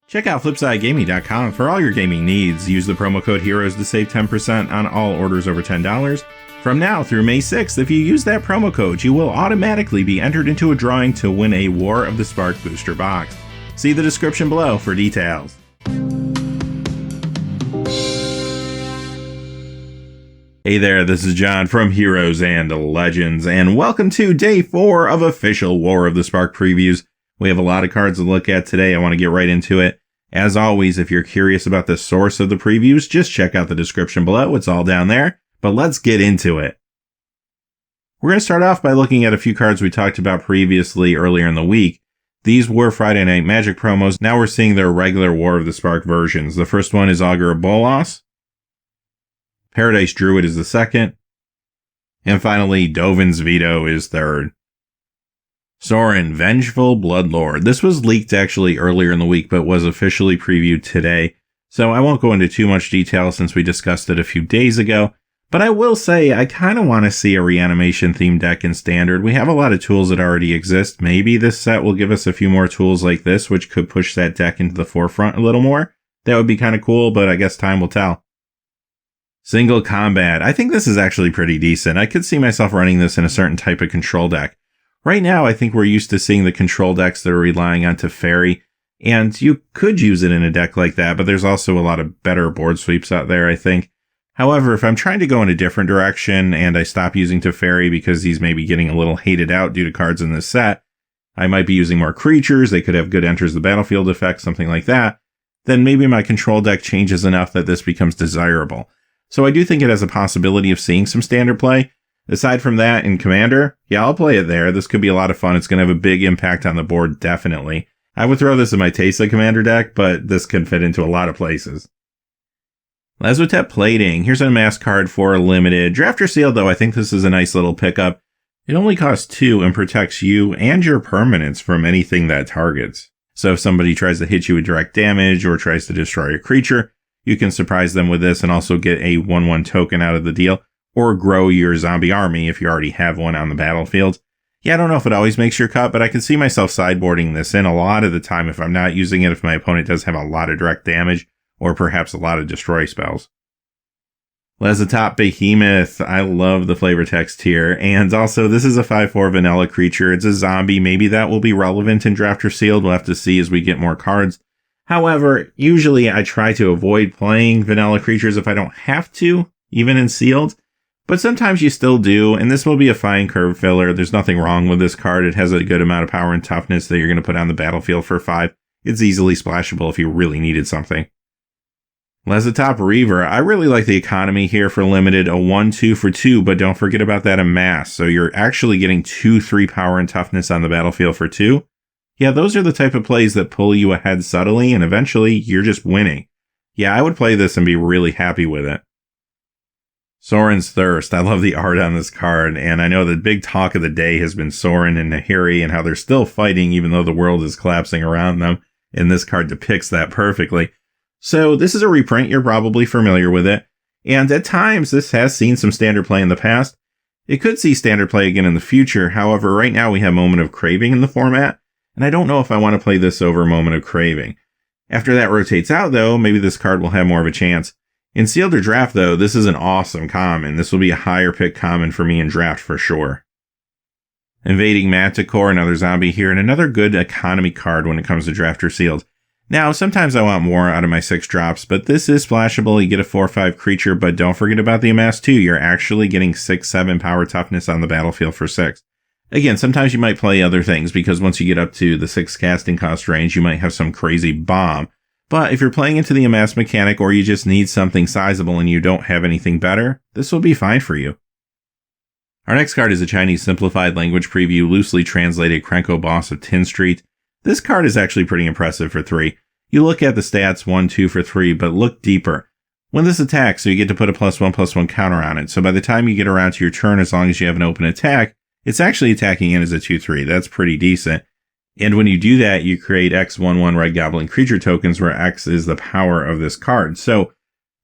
Check out FlipsideGaming.com for all your gaming needs. Use the promo code HEROES to save 10% on all orders over $10. From now through May 6th, if you use that promo code, you will automatically be entered into a drawing to win a War of the Spark booster box. See the description below for details. Hey there, this is John from Heroes and Legends, and welcome to Day 4 of official War of the Spark previews. We have a lot of cards to look at today. I want to get right into it. As always, if you're curious about the source of the previews, just check out the description below. It's all down there. But let's get into it. We're going to start off by looking at a few cards we talked about previously earlier in the week. These were Friday Night Magic promos. Now we're seeing their regular War of the Spark versions. The first one is Augur of Bolas. Paradise Druid is the second. And finally, Dovin's Veto is third. Sorin, Vengeful Bloodlord. This was leaked actually earlier in the week, but was officially previewed today. So I won't go into too much detail since we discussed it a few days ago. But I will say, I kind of want to see a reanimation themed deck in Standard. We have a lot of tools that already exist. Maybe this set will give us a few more tools like this, which could push that deck into the forefront a little more. That would be kind of cool, but I guess time will tell. Single Combat. I think this is actually pretty decent. I could see myself running this in a certain type of control deck. Right now, I think we're used to seeing the control decks that are relying on Teferi, and you could use it in a deck like that, but there's also a lot of better board sweeps out there, I think. However, if I'm trying to go in a different direction and I stop using Teferi because he's maybe getting a little hated out due to cards in this set, I might be using more creatures, they could have good enters the battlefield effect, something like that, then maybe my control deck changes enough that this becomes desirable. So I do think it has a possibility of seeing some Standard play. Aside from that, in Commander, yeah, I'll play it there. This could be a lot of fun. It's going to have a big impact on the board, definitely. I would throw this in my Teysa Commander deck, but this can fit into a lot of places. Lazotep Plating. Here's an amassed card for a limited. Drafter Sealed, though, I think this is a nice little pickup. It only costs 2 and protects you and your permanents from anything that targets. So if somebody tries to hit you with direct damage or tries to destroy a creature, you can surprise them with this and also get a 1/1 token out of the deal. Or grow your zombie army if you already have one on the battlefield. Yeah, I don't know if it always makes your cut, but I can see myself sideboarding this in a lot of the time if I'm not using it, if my opponent does have a lot of direct damage, or perhaps a lot of destroy spells. Lazotep Behemoth. I love the flavor text here. And also, this is a 5/4 vanilla creature. It's a zombie. Maybe that will be relevant in Drafter Sealed. We'll have to see as we get more cards. However, usually I try to avoid playing vanilla creatures if I don't have to, even in Sealed. But sometimes you still do, and this will be a fine curve filler. There's nothing wrong with this card. It has a good amount of power and toughness that you're going to put on the battlefield for 5. It's easily splashable if you really needed something. Lazotep Reaver. I really like the economy here for limited. A 1/2 for 2, but don't forget about that amass. So you're actually getting 2/3 power and toughness on the battlefield for 2. Yeah, those are the type of plays that pull you ahead subtly, and eventually you're just winning. Yeah, I would play this and be really happy with it. Sorin's Thirst. I love the art on this card, and I know the big talk of the day has been Sorin and Nahiri and how they're still fighting even though the world is collapsing around them, and this card depicts that perfectly. So this is a reprint, you're probably familiar with it, and at times this has seen some Standard play in the past. It could see Standard play again in the future, however right now we have Moment of Craving in the format, and I don't know if I want to play this over Moment of Craving. After that rotates out though, maybe this card will have more of a chance. In Sealed or Draft, though, this is an awesome common. This will be a higher pick common for me in Draft for sure. Invading Manticore, another zombie here, and another good economy card when it comes to Draft or Sealed. Now, sometimes I want more out of my 6 drops, but this is splashable. You get a 4/5 creature, but don't forget about the amass too. You're actually getting 6/7 power toughness on the battlefield for 6. Again, sometimes you might play other things, because once you get up to the 6 casting cost range, you might have some crazy bomb. But if you're playing into the amass mechanic or you just need something sizable and you don't have anything better, this will be fine for you. Our next card is a Chinese simplified language preview, loosely translated Krenko Boss of Tin Street. This card is actually pretty impressive for 3. You look at the stats 1/2 for 3, but look deeper. When this attacks, so you get to put a +1/+1 counter on it. So by the time you get around to your turn, as long as you have an open attack, it's actually attacking in as a 2/3. That's pretty decent. And when you do that, you create X 1/1 Red Goblin creature tokens where X is the power of this card. So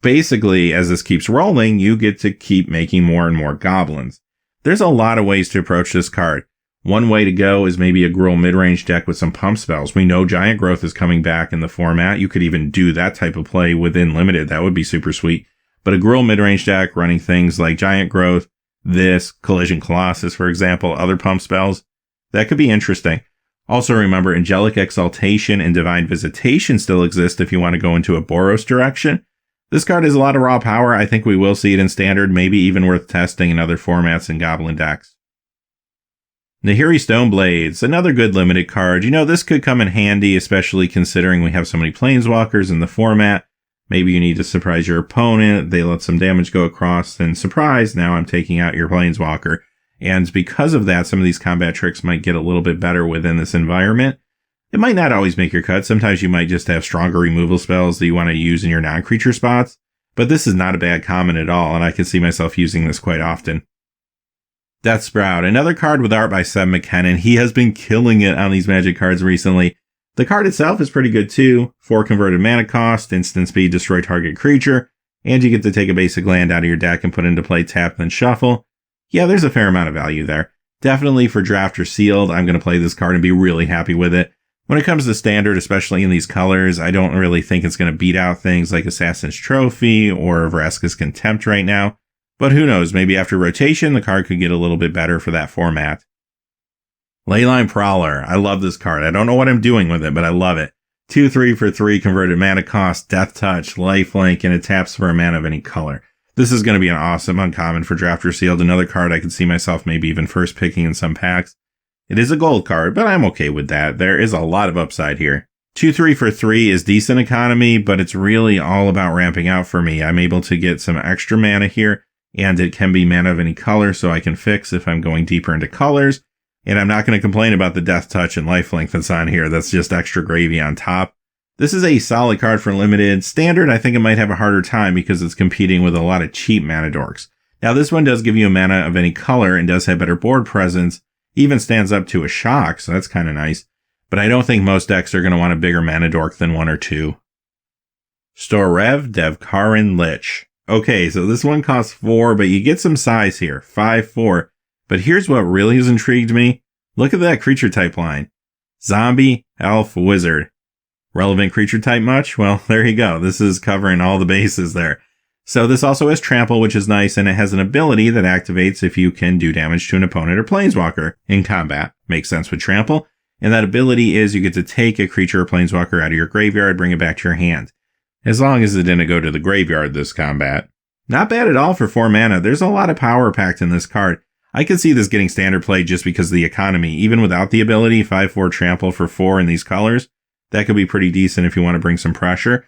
basically, as this keeps rolling, you get to keep making more and more goblins. There's a lot of ways to approach this card. One way to go is maybe a Gruul mid-range deck with some pump spells. We know Giant Growth is coming back in the format. You could even do that type of play within Limited. That would be super sweet. But a Gruul mid-range deck running things like Giant Growth, Collision Colossus, for example, other pump spells, that could be interesting. Also remember, Angelic Exaltation and Divine Visitation still exist if you want to go into a Boros direction. This card has a lot of raw power. I think we will see it in Standard, maybe even worth testing in other formats and Goblin decks. Nahiri Stoneblades, another good limited card. This could come in handy, especially considering we have so many Planeswalkers in the format. Maybe you need to surprise your opponent, they let some damage go across, and surprise, now I'm taking out your Planeswalker. And because of that, some of these combat tricks might get a little bit better within this environment. It might not always make your cut. Sometimes you might just have stronger removal spells that you want to use in your non-creature spots. But this is not a bad common at all, and I can see myself using this quite often. Death Sprout, another card with art by Seb McKinnon. He has been killing it on these Magic cards recently. The card itself is pretty good too. 4 converted mana cost, instant speed, destroy target creature, and you get to take a basic land out of your deck and put into play, tap, then shuffle. Yeah, there's a fair amount of value there. Definitely for draft or sealed, I'm going to play this card and be really happy with it. When it comes to Standard, especially in these colors, I don't really think it's going to beat out things like Assassin's Trophy or Vraska's Contempt right now. But who knows, maybe after rotation, the card could get a little bit better for that format. Leyline Prowler. I love this card. I don't know what I'm doing with it, but I love it. 2/3 for 3 converted mana cost, Death Touch, Lifelink, and it taps for a mana of any color. This is going to be an awesome uncommon for draft or sealed. Another card I could see myself maybe even first picking in some packs. It is a gold card, but I'm okay with that. There is a lot of upside here. 2/3 for 3 is decent economy, but it's really all about ramping out for me. I'm able to get some extra mana here, and it can be mana of any color, so I can fix if I'm going deeper into colors. And I'm not going to complain about the Death Touch and Lifelink that's on here. That's just extra gravy on top. This is a solid card for Limited. Standard, I think it might have a harder time because it's competing with a lot of cheap mana dorks. Now, this one does give you a mana of any color and does have better board presence. Even stands up to a shock, so that's kind of nice. But I don't think most decks are going to want a bigger mana dork than 1 or 2. Storev Devkarin Lich. Okay, so this one costs 4, but you get some size here. 5/4. But here's what really has intrigued me. Look at that creature type line. Zombie, Elf, Wizard. Relevant creature type much? Well, there you go. This is covering all the bases there. So this also has Trample, which is nice, and it has an ability that activates if you can do damage to an opponent or Planeswalker in combat. Makes sense with Trample. And that ability is you get to take a creature or Planeswalker out of your graveyard, bring it back to your hand. As long as it didn't go to the graveyard this combat. Not bad at all for 4 mana. There's a lot of power packed in this card. I could see this getting Standard play just because of the economy. Even without the ability, 5/4 Trample for 4 in these colors. That could be pretty decent if you want to bring some pressure.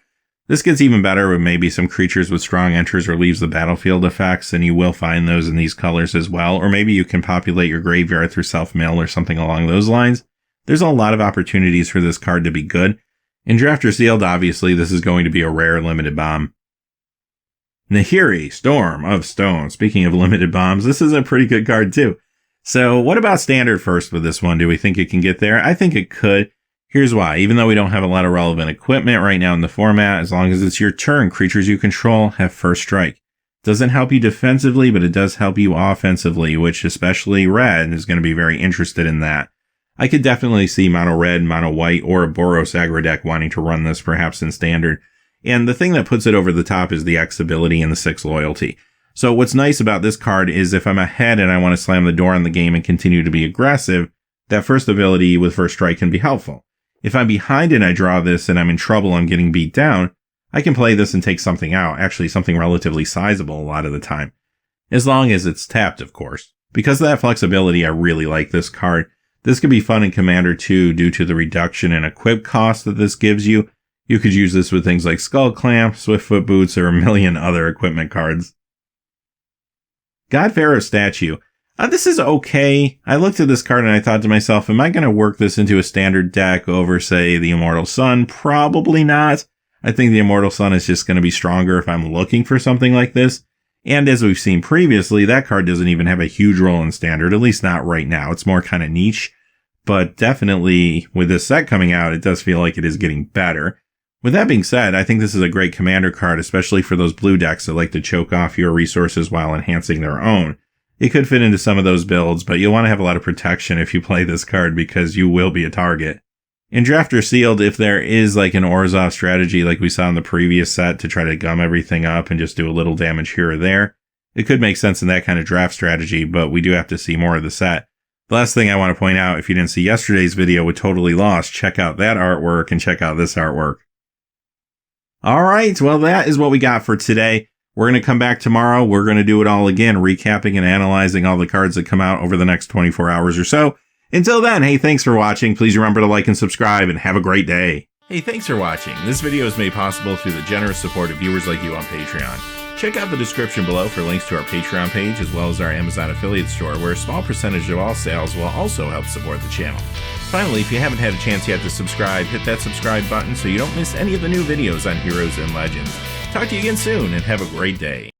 This gets even better with maybe some creatures with strong enters or leaves the battlefield effects, and you will find those in these colors as well. Or maybe you can populate your graveyard through self-mill or something along those lines. There's a lot of opportunities for this card to be good. In draft or sealed, obviously, this is going to be a rare limited bomb. Nahiri, Storm of Stone. Speaking of limited bombs, this is a pretty good card too. So what about Standard first with this one? Do we think it can get there? I think it could. Here's why. Even though we don't have a lot of relevant equipment right now in the format, as long as it's your turn, creatures you control have first strike. Doesn't help you defensively, but it does help you offensively, which especially red is going to be very interested in that. I could definitely see mono red, mono white, or a Boros aggro deck wanting to run this perhaps in Standard. And the thing that puts it over the top is the X ability and the 6 loyalty. So what's nice about this card is if I'm ahead and I want to slam the door on the game and continue to be aggressive, that first ability with first strike can be helpful. If I'm behind and I draw this and I'm in trouble, I'm getting beat down, I can play this and take something out, actually something relatively sizable a lot of the time. As long as it's tapped, of course. Because of that flexibility, I really like this card. This could be fun in Commander too due to the reduction in equip cost that this gives you. You could use this with things like Skull Clamp, Swiftfoot Boots, or a million other equipment cards. God Pharaoh Statue. This is okay. I looked at this card and I thought to myself, am I going to work this into a Standard deck over, say, the Immortal Sun? Probably not. I think the Immortal Sun is just going to be stronger if I'm looking for something like this. And as we've seen previously, that card doesn't even have a huge role in Standard, at least not right now. It's more kind of niche. But definitely, with this set coming out, it does feel like it is getting better. With that being said, I think this is a great Commander card, especially for those blue decks that like to choke off your resources while enhancing their own. it could fit into some of those builds, but you'll want to have a lot of protection if you play this card because you will be a target. In Draft or Sealed, if there is like an Orzhov strategy like we saw in the previous set to try to gum everything up and just do a little damage here or there, it could make sense in that kind of draft strategy, but we do have to see more of the set. The last thing I want to point out, if you didn't see yesterday's video with Totally Lost, check out that artwork and check out this artwork. Alright, well that is what we got for today. We're going to come back tomorrow. We're going to do it all again, recapping and analyzing all the cards that come out over the next 24 hours or so. Until then, hey, thanks for watching. Please remember to like and subscribe, and have a great day. Hey, thanks for watching. This video is made possible through the generous support of viewers like you on Patreon. Check out the description below for links to our Patreon page, as well as our Amazon affiliate store, where a small percentage of all sales will also help support the channel. Finally, if you haven't had a chance yet to subscribe, hit that subscribe button so you don't miss any of the new videos on Heroes and Legends. Talk to you again soon, and have a great day.